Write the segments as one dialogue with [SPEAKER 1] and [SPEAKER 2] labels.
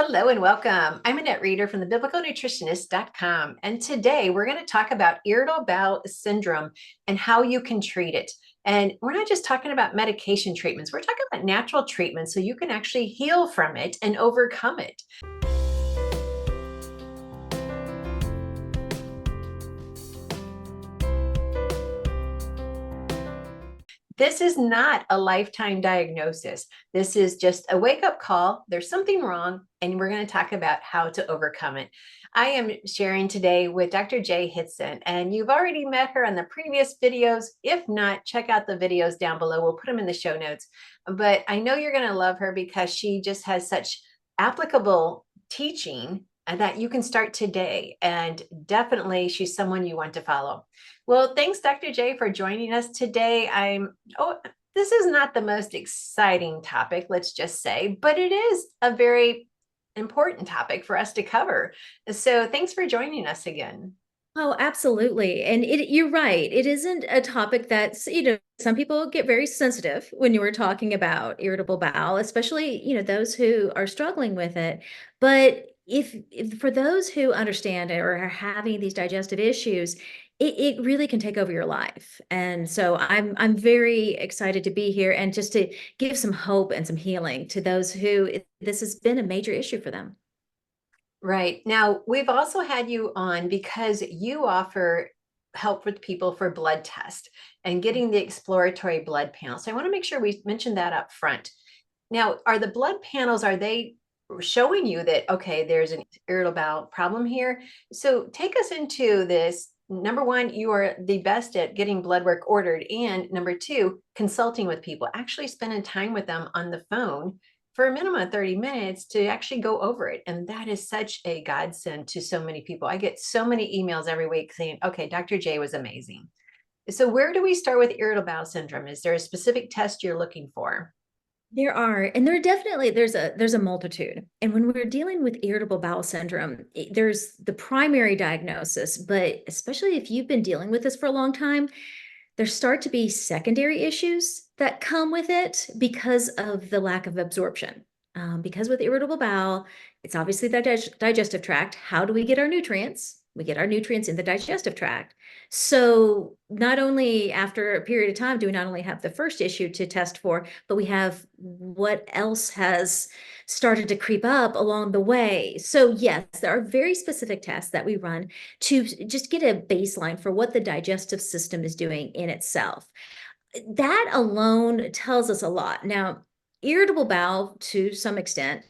[SPEAKER 1] Hello and welcome. I'm Annette Reeder from thebiblicalnutritionist.com. And today we're going to talk about irritable bowel syndrome and how you can treat it. And we're not just talking about medication treatments, we're talking about natural treatments so you can actually heal from it and overcome it. This is not a lifetime diagnosis. This is just a wake-up call. There's something wrong, and we're going to talk about how to overcome it. I am sharing today with Dr. Jay Hitson, and you've already met her on the previous videos. If not, check out the videos down below. We'll put them in the show notes. But I know you're going to love her because she just has such applicable teaching that you can start today. And definitely, she's someone you want to follow. Well, thanks, Dr. J, for joining us today. This is not the most exciting topic, let's just say, but it is a very important topic for us to cover. So thanks for joining us again.
[SPEAKER 2] Oh, absolutely. And you're right. It isn't a topic that's, some people get very sensitive when you were talking about irritable bowel, especially, those who are struggling with it. But if for those who understand it or are having these digestive issues, it really can take over your life. And so I'm very excited to be here and just to give some hope and some healing to those who this has been a major issue for them.
[SPEAKER 1] Right. Now, we've also had you on because you offer help with people for blood test and getting the exploratory blood panel. So I want to make sure we mention that up front. Now, are the blood panels, are they showing you that, okay, there's an irritable bowel problem here? So take us into this. Number one, you are the best at getting blood work ordered. And number two, consulting with people, actually spending time with them on the phone for a minimum of 30 minutes to actually go over it. And that is such a godsend to so many people. I get so many emails every week saying, okay, Dr. J was amazing. So where do we start with irritable bowel syndrome? Is there a specific test you're looking for?
[SPEAKER 2] There are, and there definitely there's a multitude. And when we're dealing with irritable bowel syndrome, there's the primary diagnosis, but especially if you've been dealing with this for a long time, there start to be secondary issues that come with it because of the lack of absorption. Because with irritable bowel, it's obviously the digestive tract. How do we get our nutrients? We get our nutrients in the digestive tract. So not only after a period of time do we not only have the first issue to test for, but we have what else has started to creep up along the way. So yes, there are very specific tests that we run to just get a baseline for what the digestive system is doing in itself. That alone tells us a lot. Now, irritable bowel, to some extent,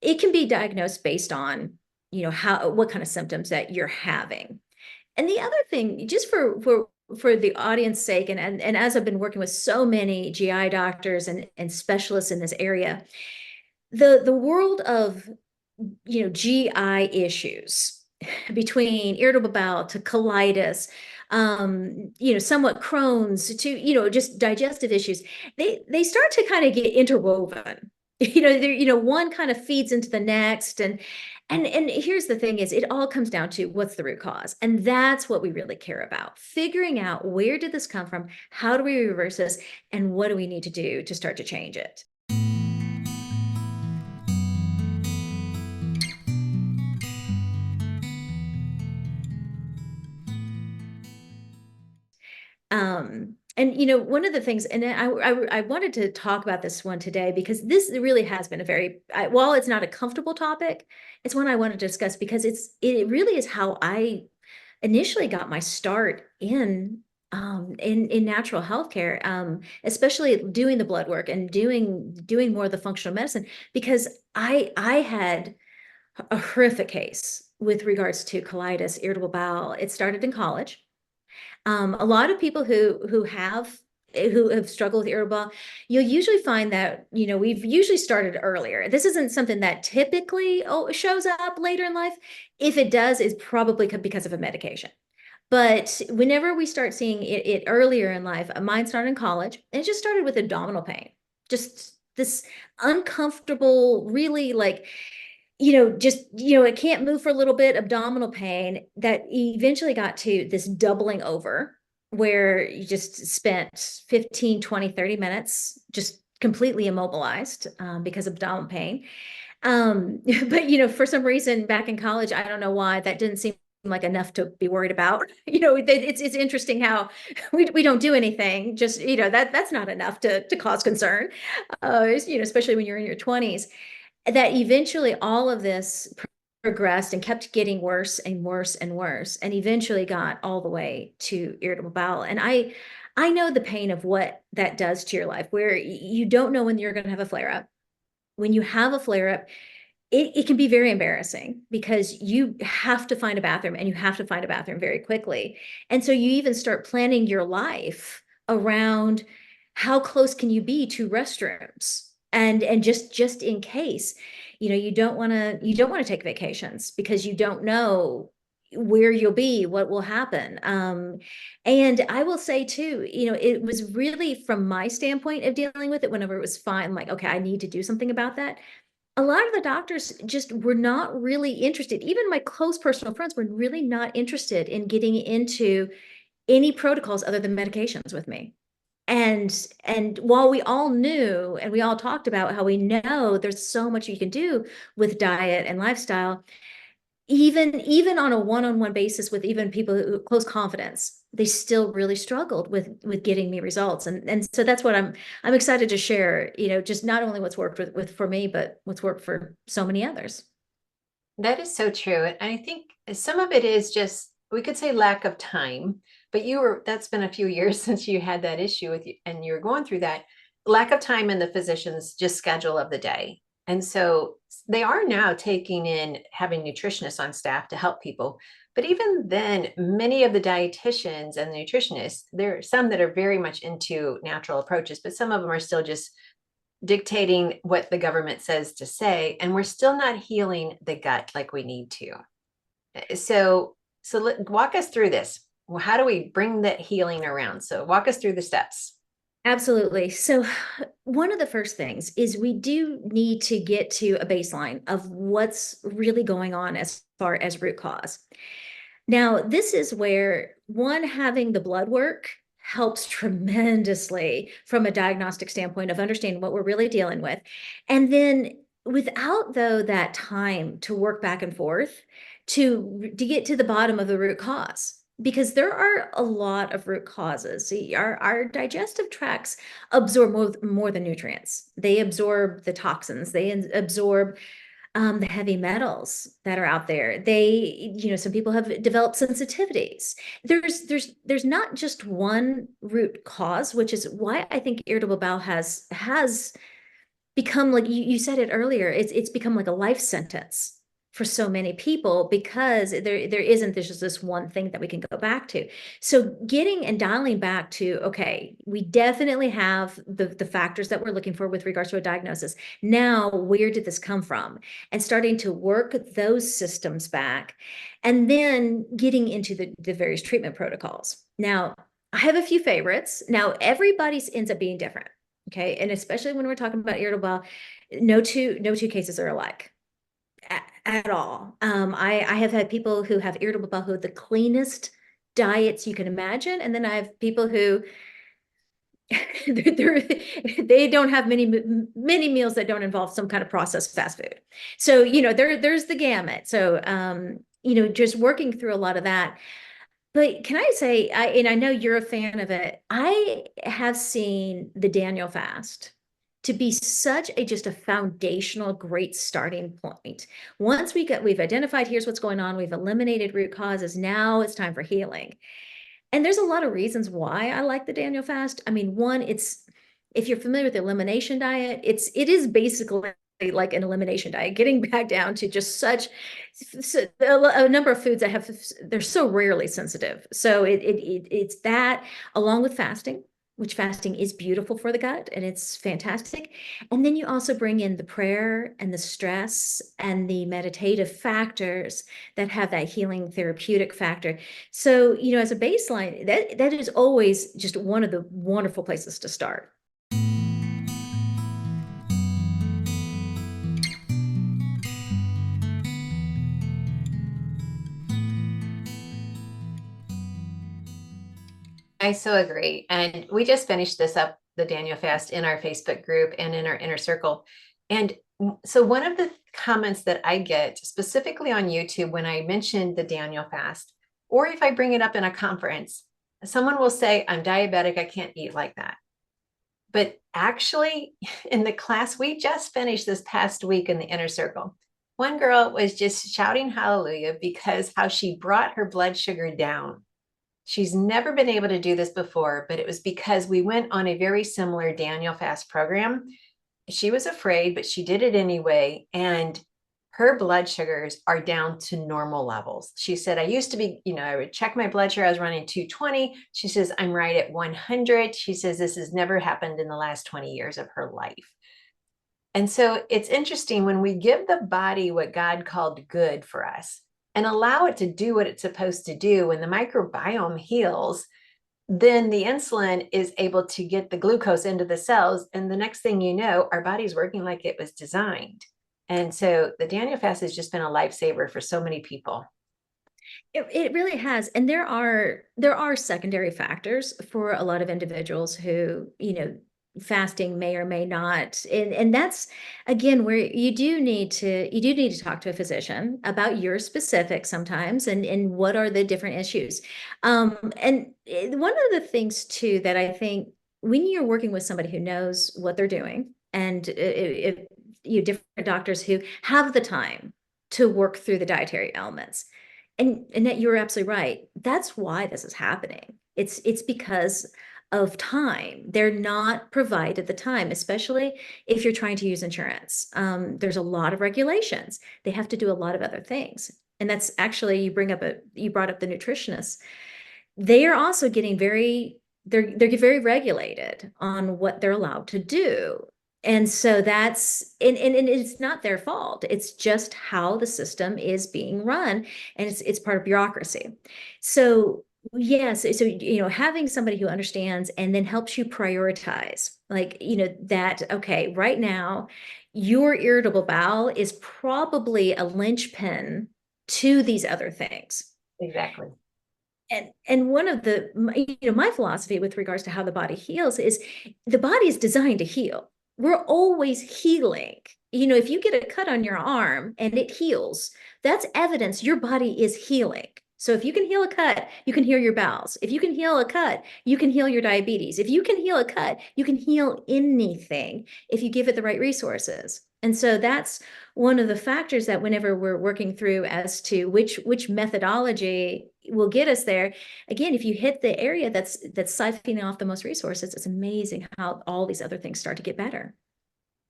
[SPEAKER 2] it can be diagnosed based on, what kind of symptoms that you're having. And the other thing, just for the audience sake, and as I've been working with so many GI doctors and specialists in this area, the world of GI issues between irritable bowel to colitis, somewhat Crohn's to, just digestive issues, they start to kind of get interwoven. One kind of feeds into the next. And here's the thing is it all comes down to what's the root cause. And that's what we really care about. Figuring out where did this come from? How do we reverse this? And what do we need to do to start to change it? And one of the things, and I wanted to talk about this one today because this really has been a very, while it's not a comfortable topic, it's one I want to discuss because it really is how I initially got my start in natural healthcare, especially doing the blood work and doing more of the functional medicine because I had a horrific case with regards to colitis, irritable bowel. It started in college. A lot of people who have struggled with irritable, you'll usually find that, we've usually started earlier. This isn't something that typically shows up later in life. If it does, it's probably because of a medication. But whenever we start seeing it earlier in life, mine started in college, and it just started with abdominal pain. Just this uncomfortable, really like it can't move for a little bit, abdominal pain that eventually got to this doubling over where you just spent 15, 20, 30 minutes just completely immobilized because of abdominal pain. But for some reason back in college, I don't know why that didn't seem like enough to be worried about. It's interesting how we don't do anything. Just, that's not enough to cause concern. Especially when you're in your 20s. That eventually all of this progressed and kept getting worse and worse and worse, and eventually got all the way to irritable bowel. And I know the pain of what that does to your life, where you don't know when you're going to have a flare up. When you have a flare up, it can be very embarrassing because you have to find a bathroom, and you have to find a bathroom very quickly. And so you even start planning your life around how close can you be to restrooms, and just in case, you don't want to take vacations because you don't know where you'll be, what will happen. And I will say too, it was really from my standpoint of dealing with it, whenever it was fine, I'm like, okay, I need to do something about that. A lot of the doctors just were not really interested. Even my close personal friends were really not interested in getting into any protocols other than medications with me. And while we all knew and we all talked about how we know there's so much you can do with diet and lifestyle, even on a one-on-one basis with even people who close confidence, they still really struggled with getting me results. And so that's what I'm excited to share, just not only what's worked with for me, but what's worked for so many others.
[SPEAKER 1] That is so true. And I think some of it is just, we could say lack of time, but that's been a few years since you had that issue with you and you're going through that lack of time in the physician's just schedule of the day. And so they are now taking in having nutritionists on staff to help people. But even then, many of the dietitians and the nutritionists, there are some that are very much into natural approaches, but some of them are still just dictating what the government says to say, and we're still not healing the gut like we need to. Walk us through this. Well, how do we bring that healing around? So walk us through the steps.
[SPEAKER 2] Absolutely. So one of the first things is we do need to get to a baseline of what's really going on as far as root cause. Now, this is where one, having the blood work helps tremendously from a diagnostic standpoint of understanding what we're really dealing with. And then without, though, that time to work back and forth to get to the bottom of the root cause, because there are a lot of root causes. See, our digestive tracts absorb more than nutrients. They absorb the toxins, they absorb the heavy metals that are out there. Some people have developed sensitivities. There's not just one root cause, which is why I think irritable bowel has become, like you said it earlier, it's become like a life sentence for so many people, because there isn't just this one thing that we can go back to. So getting and dialing back to, okay, we definitely have the factors that we're looking for with regards to a diagnosis. Now, where did this come from? And starting to work those systems back, and then getting into the various treatment protocols. Now, I have a few favorites. Now, everybody's ends up being different. Okay. And especially when we're talking about irritable bowel, no two cases are alike at all. I have had people who have irritable bowel who have the cleanest diets you can imagine. And then I have people who they don't have many meals that don't involve some kind of processed fast food. So, there's the gamut. So, just working through a lot of that. But can I say, and I know you're a fan of it, I have seen the Daniel fast to be such just a foundational, great starting point. Once we've identified, here's what's going on, we've eliminated root causes, now it's time for healing. And there's a lot of reasons why I like the Daniel fast. I mean, one, if you're familiar with the elimination diet, it is basically like an elimination diet, getting back down to just a number of foods that they're so rarely sensitive. So it's that, along with fasting, which fasting is beautiful for the gut and it's fantastic. And then you also bring in the prayer and the stress and the meditative factors that have that healing therapeutic factor. So, as a baseline, that is always just one of the wonderful places to start.
[SPEAKER 1] I so agree. And we just finished this up, the Daniel fast, in our Facebook group and in our inner circle. And So one of the comments that I get specifically on YouTube when I mention the Daniel fast, or if I bring it up in a conference, someone will say, I'm diabetic, I can't eat like that. But actually, in the class we just finished this past week in the inner circle, one girl was just shouting hallelujah because how she brought her blood sugar down. She's never been able to do this before, but it was because we went on a very similar Daniel fast program. She was afraid, but she did it anyway. And her blood sugars are down to normal levels. She said, I used to be, I would check my blood sugar, I was running 220. She says, I'm right at 100. She says, this has never happened in the last 20 years of her life. And so it's interesting when we give the body what God called good for us and allow it to do what it's supposed to do, when the microbiome heals, then the insulin is able to get the glucose into the cells. And the next thing you know, our body's working like it was designed. And so the Daniel fast has just been a lifesaver for so many people.
[SPEAKER 2] It really has. And there are secondary factors for a lot of individuals who, fasting may or may not. And that's again where you do need to talk to a physician about your specifics sometimes and what are the different issues. And one of the things too that I think when you're working with somebody who knows what they're doing, and if you different doctors who have the time to work through the dietary elements, and that you're absolutely right. That's why this is happening. It's because of time. They're not provided the time, especially if you're trying to use insurance. There's a lot of regulations. They have to do a lot of other things. And that's actually, you brought up the nutritionists. They are also getting they're very regulated on what they're allowed to do. And so and it's not their fault. It's just how the system is being run, and it's part of bureaucracy. So yes, so having somebody who understands and then helps you prioritize, like, that, okay, right now, your irritable bowel is probably a linchpin to these other things.
[SPEAKER 1] Exactly.
[SPEAKER 2] And one of my philosophy with regards to how the body heals is the body is designed to heal. We're always healing. If you get a cut on your arm and it heals, that's evidence your body is healing. So if you can heal a cut, you can heal your bowels. If you can heal a cut, you can heal your diabetes. If you can heal a cut, you can heal anything if you give it the right resources. And so that's one of the factors that whenever we're working through as to which methodology will get us there, again, if you hit the area that's siphoning off the most resources, it's amazing how all these other things start to get better.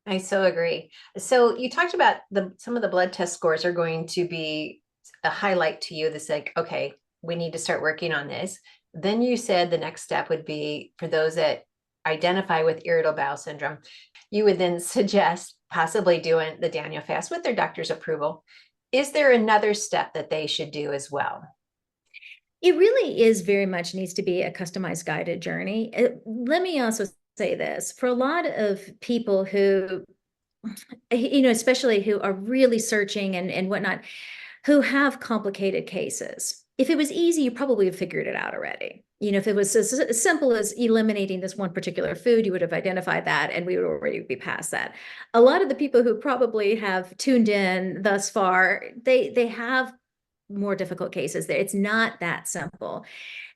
[SPEAKER 1] I so agree. So you talked about some of the blood test scores are going to be a highlight to you that's like, okay, we need to start working on this. Then you said the next step would be for those that identify with irritable bowel syndrome, you would then suggest possibly doing the Daniel fast with their doctor's approval. Is there another step that they should do as well?
[SPEAKER 2] It really is very much needs to be a customized guided journey. Let me also say this for a lot of people who, especially who are really searching and whatnot, who have complicated cases. If it was easy, you probably have figured it out already. If it was as simple as eliminating this one particular food, you would have identified that and we would already be past that. A lot of the people who probably have tuned in thus far, they have more difficult cases there. It's not that simple.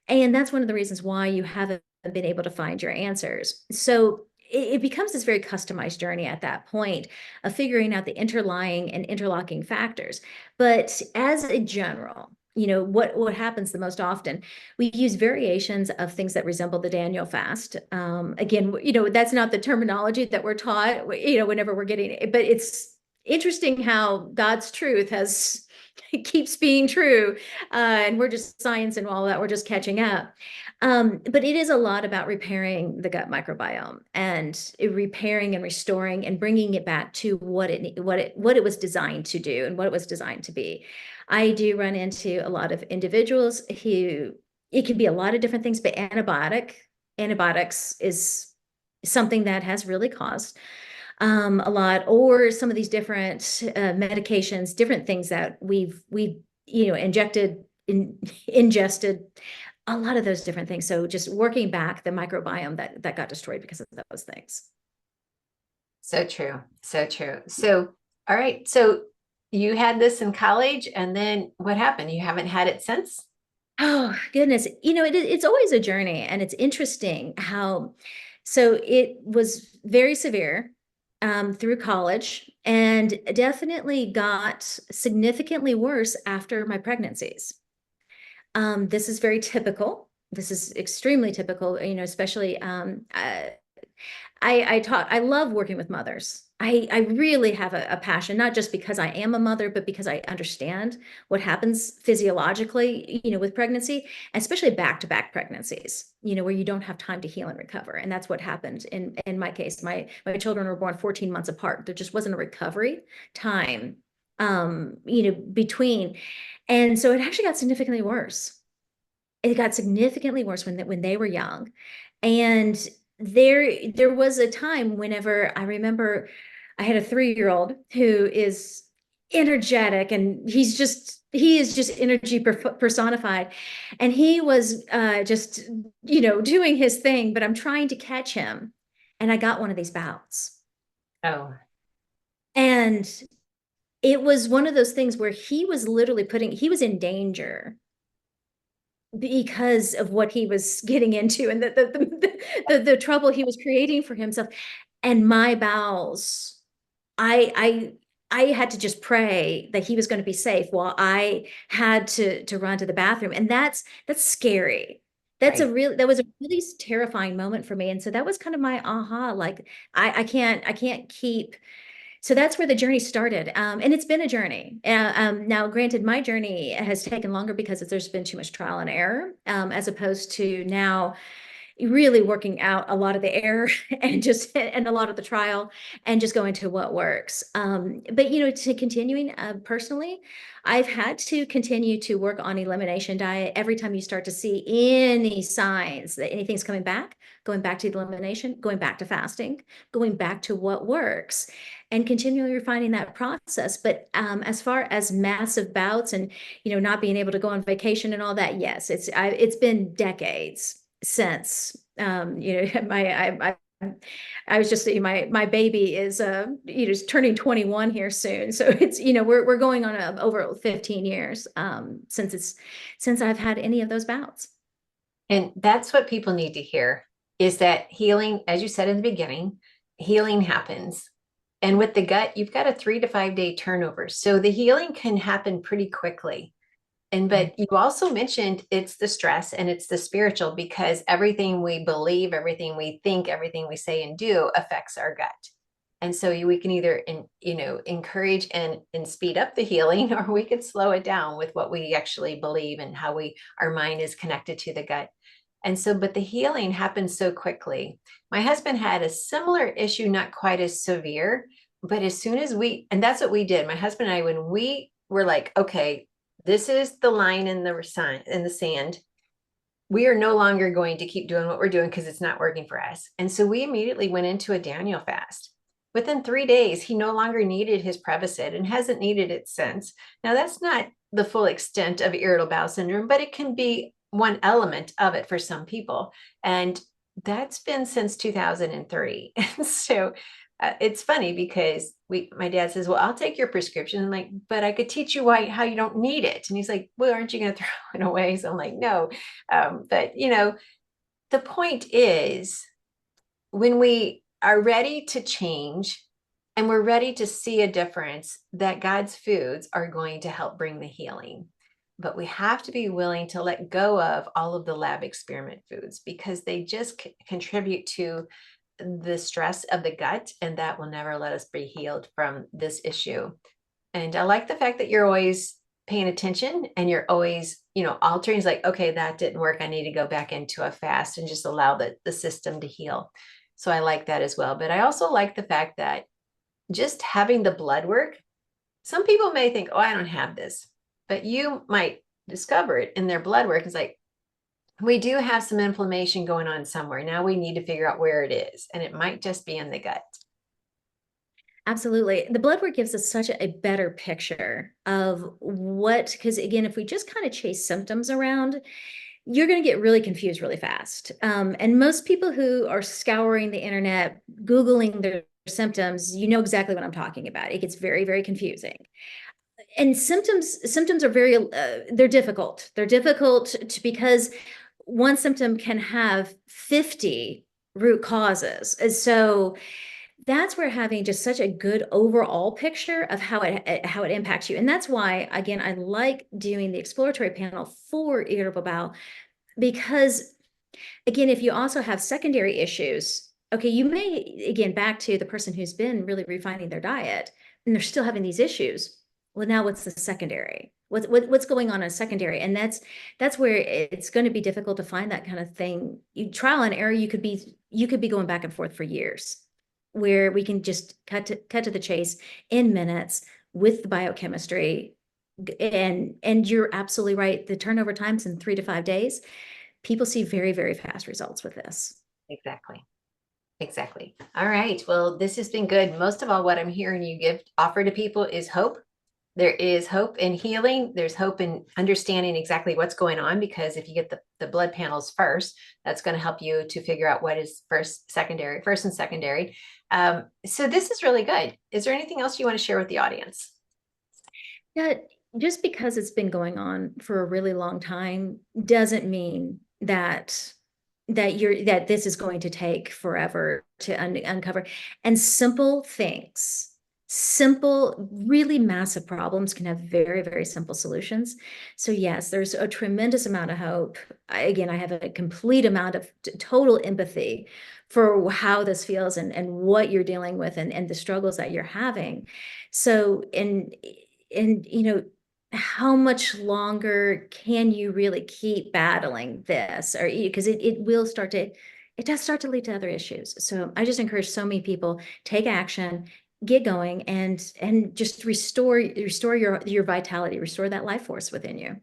[SPEAKER 2] And that's one of the reasons why you haven't been able to find your answers. So it becomes this very customized journey at that point of figuring out the interlying and interlocking factors. But as a general, what happens the most often, we use variations of things that resemble the Daniel fast. Again, that's not the terminology that we're taught, whenever we're getting it, but it's interesting how God's truth keeps being true, and we're just science and all that, we're just catching up. But it is a lot about repairing the gut microbiome and repairing and restoring and bringing it back to what it was designed to do and what it was designed to be. I do run into a lot of individuals who, it can be a lot of different things, but antibiotics is something that has really caused a lot, or some of these different medications, different things that we've ingested, a lot of those different things. So just working back the microbiome that got destroyed because of those things.
[SPEAKER 1] So true. So true. So, all right. So you had this in college, and then what happened? You haven't had it since?
[SPEAKER 2] Oh, goodness. It's always a journey, and it's interesting how, so it was very severe through college and definitely got significantly worse after my pregnancies. This is very typical. This is extremely typical, especially I love working with mothers. I really have a passion, not just because I am a mother, but because I understand what happens physiologically, with pregnancy, especially back-to-back pregnancies, where you don't have time to heal and recover. And that's what happened in my case. My children were born 14 months apart. There just wasn't a recovery time, between. And so it actually got significantly worse. It got significantly worse when they were young. And there was a time whenever I remember I had a 3-year-old who is energetic, and he is just energy personified. And he was just, doing his thing, but I'm trying to catch him. And I got one of these bouts.
[SPEAKER 1] Oh,
[SPEAKER 2] And it was one of those things where he was literally he was in danger because of what he was getting into, and the trouble he was creating for himself. And my bowels, I I had to just pray that he was going to be safe while I had to run to the bathroom. And that's scary.
[SPEAKER 1] right.
[SPEAKER 2] That was a really terrifying moment for me. And so that was kind of my aha, like I can't keep. So that's where the journey started. And it's been a journey. Now, granted, my journey has taken longer because there's been too much trial and error, as opposed to now really working out a lot of the error and a lot of the trial, and just going to what works. But to continuing personally, I've had to continue to work on elimination diet. Every time you start to see any signs that anything's coming back, going back to elimination, going back to fasting, going back to what works, and continually refining that process. But as far as massive bouts and not being able to go on vacation and all that, yes, it's been decades since I was just saying my baby is turning 21 here soon, so it's we're going on over 15 years since I've had any of those bouts.
[SPEAKER 1] And that's what people need to hear is that healing, as you said in the beginning, healing happens. And with the gut, you've got a 3 to 5 day turnover. So the healing can happen pretty quickly. And
[SPEAKER 2] Mhm.
[SPEAKER 1] but you also mentioned it's the stress and it's the spiritual, because everything we believe, everything we think, everything we say and do affects our gut. And so we can either encourage and speed up the healing, or we could slow it down with what we actually believe and how we our mind is connected to the gut. And so, but the healing happens so quickly. My husband had a similar issue, not quite as severe, but as soon as and that's what we did, my husband and I, when we were like, okay, this is the line in the sign in the sand. We are no longer going to keep doing what we're doing because it's not working for us. And so we immediately went into a Daniel fast. Within 3 days, he no longer needed his Prevacid and hasn't needed it since. Now, that's not the full extent of irritable bowel syndrome, but it can be one element of it for some people. And that's been since 2003. And so it's funny because my dad says, well, I'll take your prescription. I'm like, but I could teach you how you don't need it. And he's like, well, aren't you going to throw it away? So I'm like, no. But the point is, when we are ready to change and we're ready to see a difference, that God's foods are going to help bring the healing. But we have to be willing to let go of all of the lab experiment foods, because they just contribute to the stress of the gut, and that will never let us be healed from this issue. And I like the fact that you're always paying attention and you're always, altering. It's like, okay, that didn't work. I need to go back into a fast and just allow the system to heal. So I like that as well. But I also like the fact that just having the blood work, some people may think, oh, I don't have this, but you might discover it in their blood work. It's like, we do have some inflammation going on somewhere. Now we need to figure out where it is. And it might just be in the gut.
[SPEAKER 2] Absolutely. The blood work gives us such a better picture of because again, if we just kind of chase symptoms around, you're going to get really confused really fast. And most people who are scouring the internet, Googling their symptoms, you know exactly what I'm talking about. It gets very, very confusing. And symptoms are very they're difficult. They're difficult because one symptom can have 50 root causes. And so that's where having just such a good overall picture of how it impacts you. And that's why, again, I like doing the exploratory panel for irritable bowel, because again, if you also have secondary issues, okay, you may, again, back to the person who's been really refining their diet and they're still having these issues. Well, now what's the secondary? What's going on in a secondary? And that's where it's going to be difficult to find that kind of thing. Trial and error, you could be going back and forth for years, where we can just cut to the chase in minutes with the biochemistry. And you're absolutely right. The turnover times in 3 to 5 days, people see very, very fast results with this.
[SPEAKER 1] Exactly. Exactly. All right. Well, this has been good. Most of all, what I'm hearing you offer to people is hope. There is hope in healing. There's hope in understanding exactly what's going on, because if you get the blood panels first, that's going to help you to figure out what is first and secondary. So this is really good. Is there anything else you want to share with the audience?
[SPEAKER 2] Yeah, just because it's been going on for a really long time doesn't mean that this is going to take forever to uncover. And simple, really massive problems can have very, very simple solutions. So yes, there's a tremendous amount of hope. Again, I have a complete amount of total empathy for how this feels and what you're dealing with and the struggles that you're having. So, and how much longer can you really keep battling this? Or because it does start to lead to other issues. So I just encourage so many people, take action, get going, and just restore your vitality, restore that life force within you.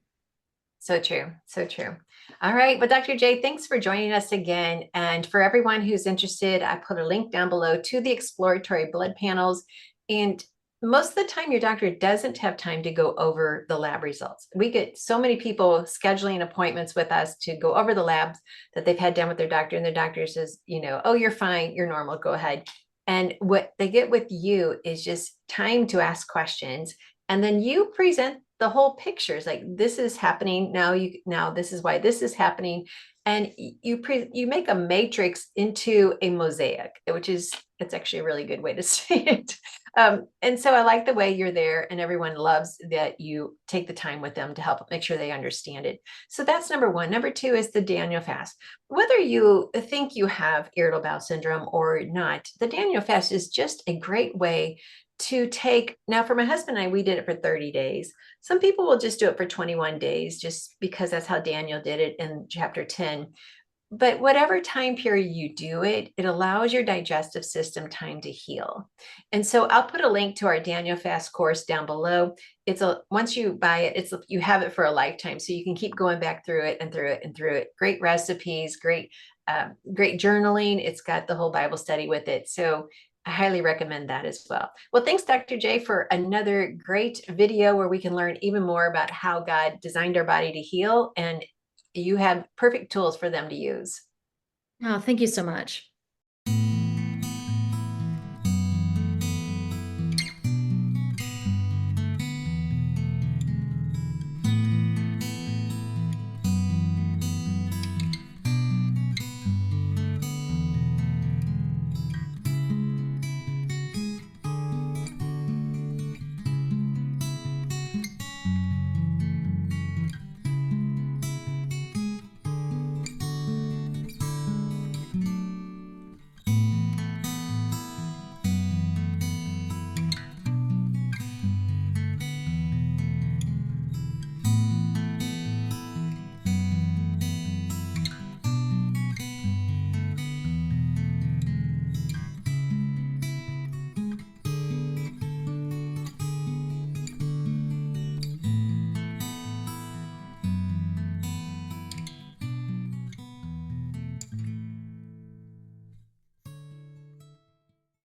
[SPEAKER 1] So true. So true. All right. Well, Dr. J, thanks for joining us again. And for everyone who's interested, I put a link down below to the exploratory blood panels. And most of the time, your doctor doesn't have time to go over the lab results. We get so many people scheduling appointments with us to go over the labs that they've had done with their doctor. And their doctor says, oh, you're fine. You're normal. Go ahead. And what they get with you is just time to ask questions. And then you present the whole picture. Is like, this is happening now, this is why this is happening. And you make a matrix into a mosaic, which is, it's actually a really good way to say it. And so I like the way you're there, and everyone loves that you take the time with them to help make sure they understand it. So that's number one. Number two is the Daniel fast. Whether you think you have irritable bowel syndrome or not, the Daniel fast is just a great way to take. Now, for my husband and I, we did it for 30 days. Some people will just do it for 21 days, just because that's how Daniel did it in chapter 10. But whatever time period you do it, it allows your digestive system time to heal. And so I'll put a link to our Daniel Fast course down below. Once you buy it, you have it for a lifetime. So you can keep going back through it and through it and through it. Great recipes, great journaling. It's got the whole Bible study with it. So I highly recommend that as well. Well, thanks, Dr. J, for another great video where we can learn even more about how God designed our body to heal, and you have perfect tools for them to use.
[SPEAKER 2] Oh, thank you so much.